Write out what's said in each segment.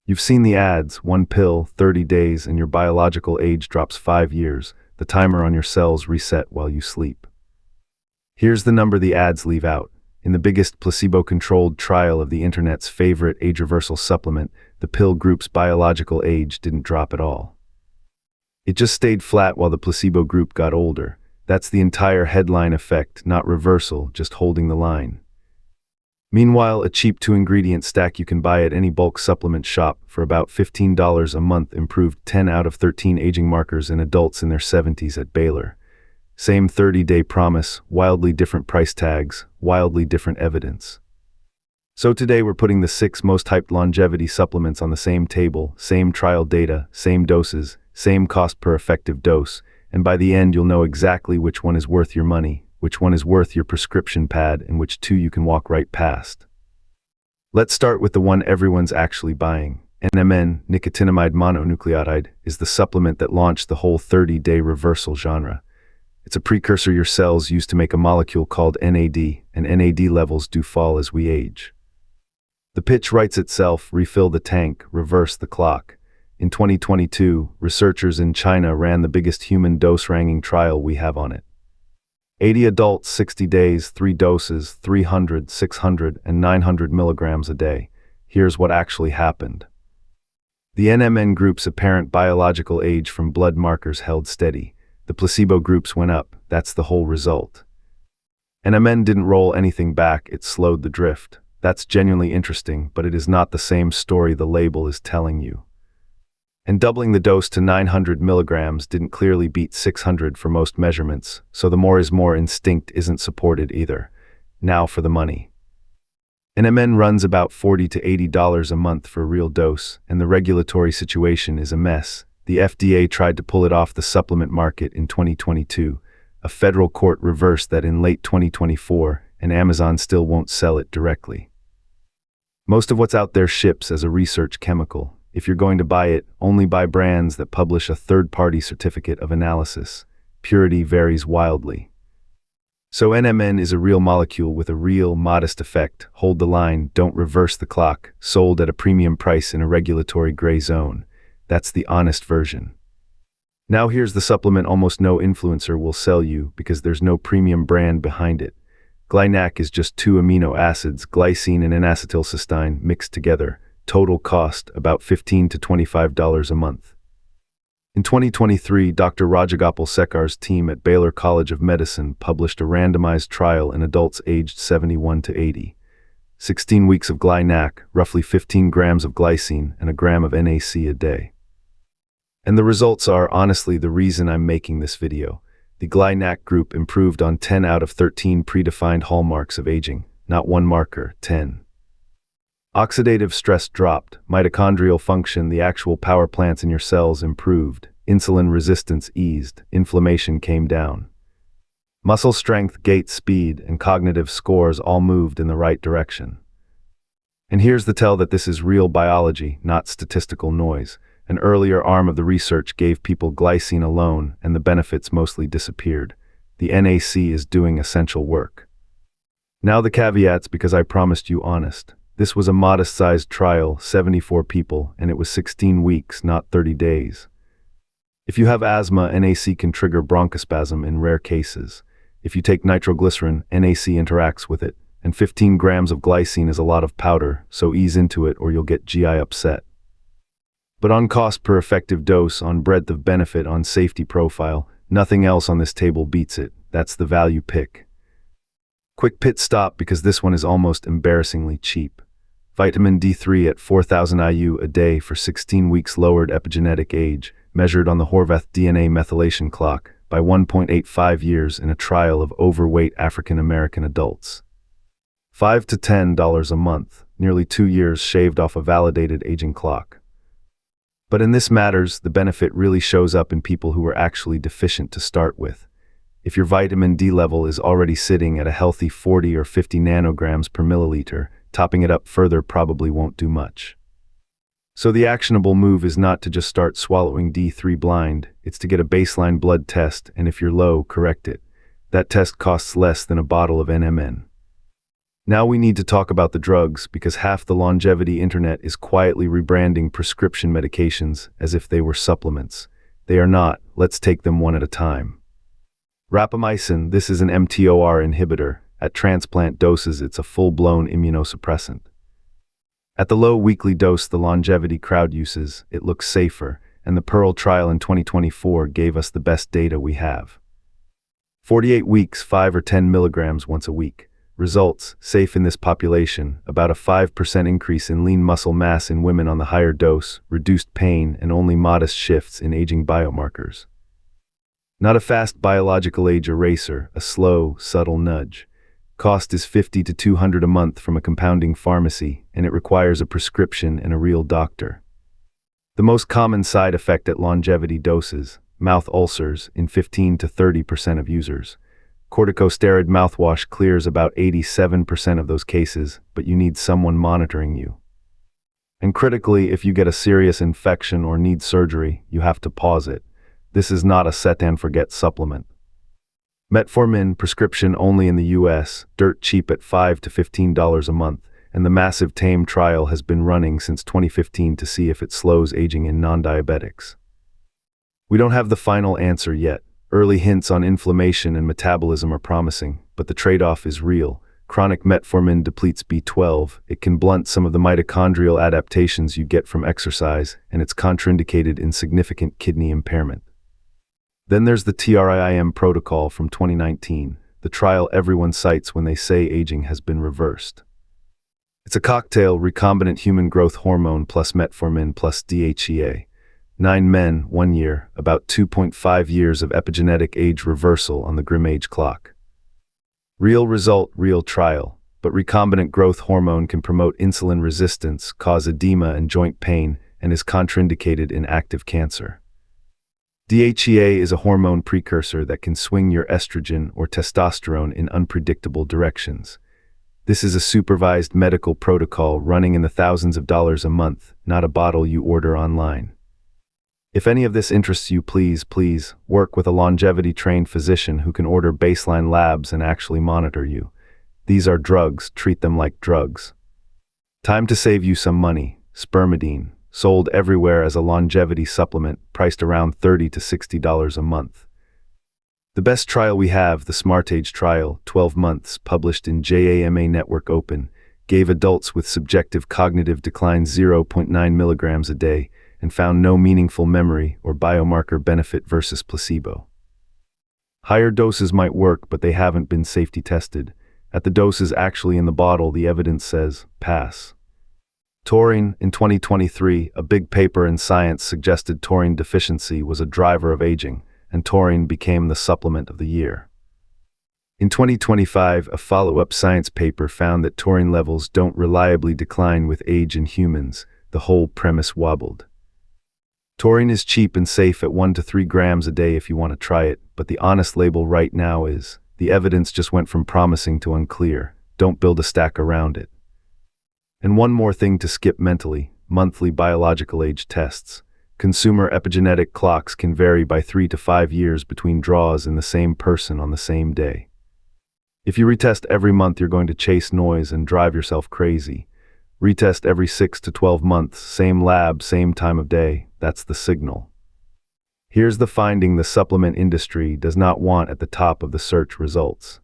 You've seen the ads, one pill, 30 days, and your biological age drops 5 years. The timer on your cells reset while you sleep. Here's the number the ads leave out. In the biggest placebo-controlled trial of the internet's favorite age reversal supplement, the pill group's biological age didn't drop at all. It just stayed flat while the placebo group got older. That's the entire headline effect, not reversal, just holding the line. Meanwhile, a cheap 2-ingredient stack you can buy at any bulk supplement shop for about $15 a month improved 10 out of 13 aging markers in adults in their 70s at Baylor. Same 30-day promise, wildly different price tags, wildly different evidence. So today we're putting the 6 most hyped longevity supplements on the same table, same trial data, same doses, same cost per effective dose, and by the end you'll know exactly which one is worth your money, which one is worth your prescription pad, and which two you can walk right past. Let's start with the one everyone's actually buying. NMN, nicotinamide mononucleotide, is the supplement that launched the whole 30-day reversal genre. It's a precursor your cells use to make a molecule called NAD, and NAD levels do fall as we age. The pitch writes itself: refill the tank, reverse the clock. In 2022, researchers in China ran the biggest human dose-ranging trial we have on it. 80 adults, 60 days, 3 doses, 300, 600, and 900 milligrams a day. Here's what actually happened. The NMN group's apparent biological age from blood markers held steady. The placebo groups went up. That's the whole result. NMN didn't roll anything back, it slowed the drift. That's genuinely interesting, but it is not the same story the label is telling you. And doubling the dose to 900 milligrams didn't clearly beat 600 for most measurements, so the more is more instinct isn't supported either. Now for the money. NMN runs about $40 to $80 a month for a real dose, and the regulatory situation is a mess. The FDA tried to pull it off the supplement market in 2022. A federal court reversed that in late 2024, and Amazon still won't sell it directly. Most of what's out there ships as a research chemical. If you're going to buy it, only buy brands that publish a third-party certificate of analysis. Purity varies wildly. So NMN is a real molecule with a real, modest effect. Hold the line, don't reverse the clock. Sold at a premium price in a regulatory gray zone. That's the honest version. Now here's the supplement almost no influencer will sell you because there's no premium brand behind it. GlyNAC is just 2 amino acids, glycine and N-acetylcysteine, mixed together. Total cost about $15 to $25 a month. In 2023, Dr. Rajagopal Sekhar's team at Baylor College of Medicine published a randomized trial in adults aged 71 to 80. 16 weeks of GlyNAC, roughly 15 grams of glycine, and a gram of NAC a day. And the results are honestly the reason I'm making this video. The GlyNAC group improved on 10 out of 13 predefined hallmarks of aging, not one marker, 10. Oxidative stress dropped, mitochondrial function, the actual power plants in your cells, improved, insulin resistance eased, inflammation came down. Muscle strength, gait speed, and cognitive scores all moved in the right direction. And here's the tell that this is real biology, not statistical noise. An earlier arm of the research gave people glycine alone, and the benefits mostly disappeared. The NAC is doing essential work. Now the caveats, because I promised you honest. This was a modest-sized trial, 74 people, and it was 16 weeks, not 30 days. If you have asthma, NAC can trigger bronchospasm in rare cases. If you take nitroglycerin, NAC interacts with it, and 15 grams of glycine is a lot of powder, so ease into it or you'll get GI upset. But on cost per effective dose, on breadth of benefit, on safety profile, nothing else on this table beats it. That's the value pick. Quick pit stop because this one is almost embarrassingly cheap. Vitamin D3 at 4,000 IU a day for 16 weeks lowered epigenetic age, measured on the Horvath DNA methylation clock, by 1.85 years in a trial of overweight African American adults. $5 to $10 a month, nearly 2 years shaved off a validated aging clock. But in this matters, the benefit really shows up in people who are actually deficient to start with. If your vitamin D level is already sitting at a healthy 40 or 50 nanograms per milliliter, topping it up further probably won't do much. So the actionable move is not to just start swallowing D3 blind, it's to get a baseline blood test, and if you're low, correct it. That test costs less than a bottle of NMN. Now we need to talk about the drugs because half the longevity internet is quietly rebranding prescription medications as if they were supplements. They are not. Let's take them one at a time. Rapamycin, this is an mTOR inhibitor. At transplant doses, it's a full-blown immunosuppressant. At the low weekly dose the longevity crowd uses, it looks safer, and the Pearl trial in 2024 gave us the best data we have. 48 weeks, 5 or 10 milligrams once a week. Results, safe in this population, about a 5% increase in lean muscle mass in women on the higher dose, reduced pain, and only modest shifts in aging biomarkers. Not a fast biological age eraser, a slow, subtle nudge. Cost is $50 to $200 a month from a compounding pharmacy, and it requires a prescription and a real doctor. The most common side effect at longevity doses, mouth ulcers in 15 to 30% of users. Corticosteroid mouthwash clears about 87% of those cases, but you need someone monitoring you. And critically, if you get a serious infection or need surgery, you have to pause it. This is not a set and forget supplement. Metformin, prescription only in the US, dirt cheap at $5 to $15 a month, and the massive TRIIM trial has been running since 2015 to see if it slows aging in non-diabetics. We don't have the final answer yet. Early hints on inflammation and metabolism are promising, but the trade-off is real. Chronic metformin depletes B12, it can blunt some of the mitochondrial adaptations you get from exercise, and it's contraindicated in significant kidney impairment. Then there's the TRIIM protocol from 2019, the trial everyone cites when they say aging has been reversed. It's a cocktail: recombinant human growth hormone plus metformin plus DHEA. 9 men, 1 year, about 2.5 years of epigenetic age reversal on the GRIM age clock. Real result, real trial, but recombinant growth hormone can promote insulin resistance, cause edema and joint pain, and is contraindicated in active cancer. DHEA is a hormone precursor that can swing your estrogen or testosterone in unpredictable directions. This is a supervised medical protocol running in the thousands of dollars a month, not a bottle you order online. If any of this interests you, please work with a longevity-trained physician who can order baseline labs and actually monitor you. These are drugs, treat them like drugs. Time to save you some money. Spermidine, sold everywhere as a longevity supplement, priced around $30 to $60 a month. The best trial we have, the SmartAge trial, 12 months, published in JAMA Network Open, gave adults with subjective cognitive decline 0.9 milligrams a day, and found no meaningful memory or biomarker benefit versus placebo. Higher doses might work, but they haven't been safety tested. At the doses actually in the bottle, the evidence says, pass. Taurine, in 2023, a big paper in Science suggested taurine deficiency was a driver of aging, and taurine became the supplement of the year. In 2025, a follow-up Science paper found that taurine levels don't reliably decline with age in humans. The whole premise wobbled. Taurine is cheap and safe at 1 to 3 grams a day if you want to try it, but the honest label right now is, the evidence just went from promising to unclear. Don't build a stack around it. And one more thing to skip mentally, monthly biological age tests. Consumer epigenetic clocks can vary by 3 to 5 years between draws in the same person on the same day. If you retest every month, you're going to chase noise and drive yourself crazy. Retest every 6 to 12 months, same lab, same time of day. That's the signal. Here's the finding the supplement industry does not want at the top of the search results.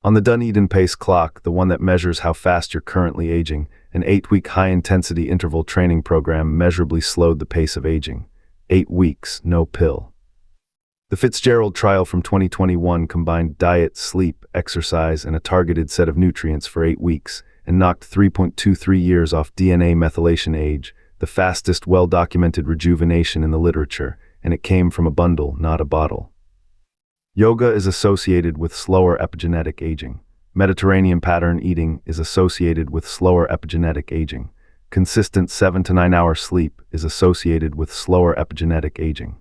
On the Dunedin Pace clock, the one that measures how fast you're currently aging, an 8-week high-intensity interval training program measurably slowed the pace of aging. 8 weeks, no pill. The Fitzgerald trial from 2021 combined diet, sleep, exercise, and a targeted set of nutrients for 8 weeks, and knocked 3.23 years off DNA methylation age, the fastest well-documented rejuvenation in the literature, and it came from a bundle, not a bottle. Yoga is associated with slower epigenetic aging. Mediterranean pattern eating is associated with slower epigenetic aging. Consistent 7 to 9 hour sleep is associated with slower epigenetic aging.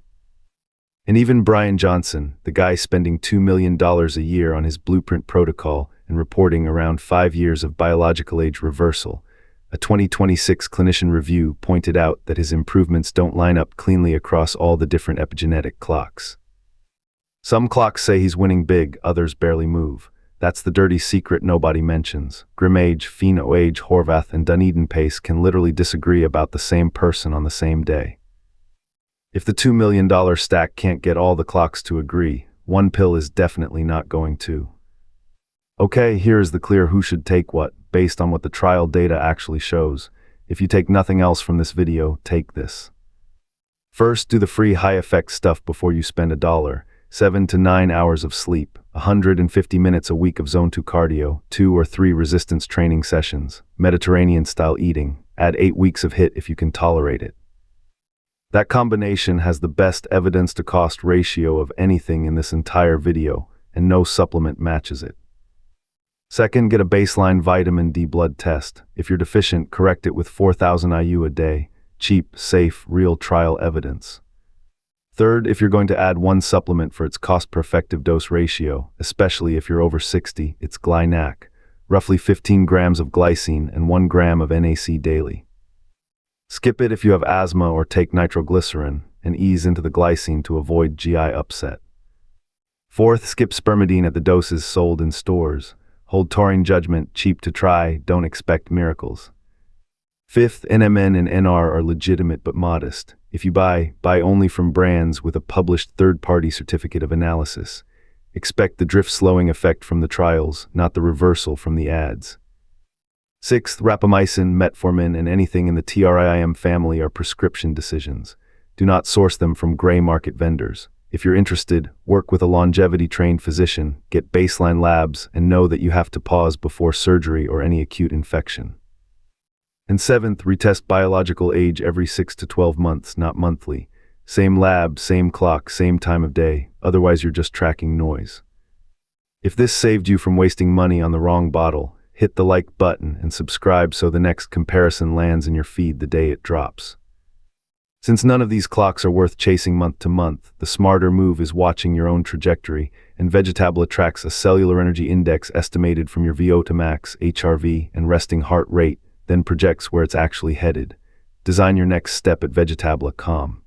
And even Brian Johnson, the guy spending $2 million a year on his blueprint protocol and reporting around 5 years of biological age reversal, a 2026 clinician review pointed out that his improvements don't line up cleanly across all the different epigenetic clocks. Some clocks say he's winning big, others barely move. That's the dirty secret nobody mentions. Grimage, Phenoage, Horvath, and Dunedin Pace can literally disagree about the same person on the same day. If the $2 million stack can't get all the clocks to agree, one pill is definitely not going to. Okay, here is the clear who should take what, based on what the trial data actually shows. If you take nothing else from this video, take this. First, do the free high-effect stuff before you spend $1. 7 to 9 hours of sleep, 150 minutes a week of Zone 2 cardio, 2 or 3 resistance training sessions, Mediterranean-style eating, add 8 weeks of HIIT if you can tolerate it. That combination has the best evidence-to-cost ratio of anything in this entire video, and no supplement matches it. Second, get a baseline vitamin D blood test. If you're deficient, correct it with 4,000 IU a day. Cheap, safe, real trial evidence. Third, if you're going to add one supplement for its cost per effective dose ratio, especially if you're over 60, it's GlyNAC, roughly 15 grams of glycine and 1 gram of NAC daily. Skip it if you have asthma or take nitroglycerin, and ease into the glycine to avoid GI upset. Fourth, skip spermidine at the doses sold in stores. Hold taurine judgment, cheap to try, don't expect miracles. Fifth, NMN and NR are legitimate but modest. If you buy only from brands with a published third-party certificate of analysis. Expect the drift-slowing effect from the trials, not the reversal from the ads. Sixth, rapamycin, metformin, and anything in the TRIIM family are prescription decisions. Do not source them from gray market vendors. If you're interested, work with a longevity-trained physician, get baseline labs, and know that you have to pause before surgery or any acute infection. And seventh, retest biological age every 6 to 12 months, not monthly. Same lab, same clock, same time of day, otherwise you're just tracking noise. If this saved you from wasting money on the wrong bottle, hit the like button and subscribe so the next comparison lands in your feed the day it drops. Since none of these clocks are worth chasing month to month, the smarter move is watching your own trajectory, and Vegetabla tracks a cellular energy index estimated from your VO to max, HRV, and resting heart rate, then projects where it's actually headed. Design your next step at vegetabla.com.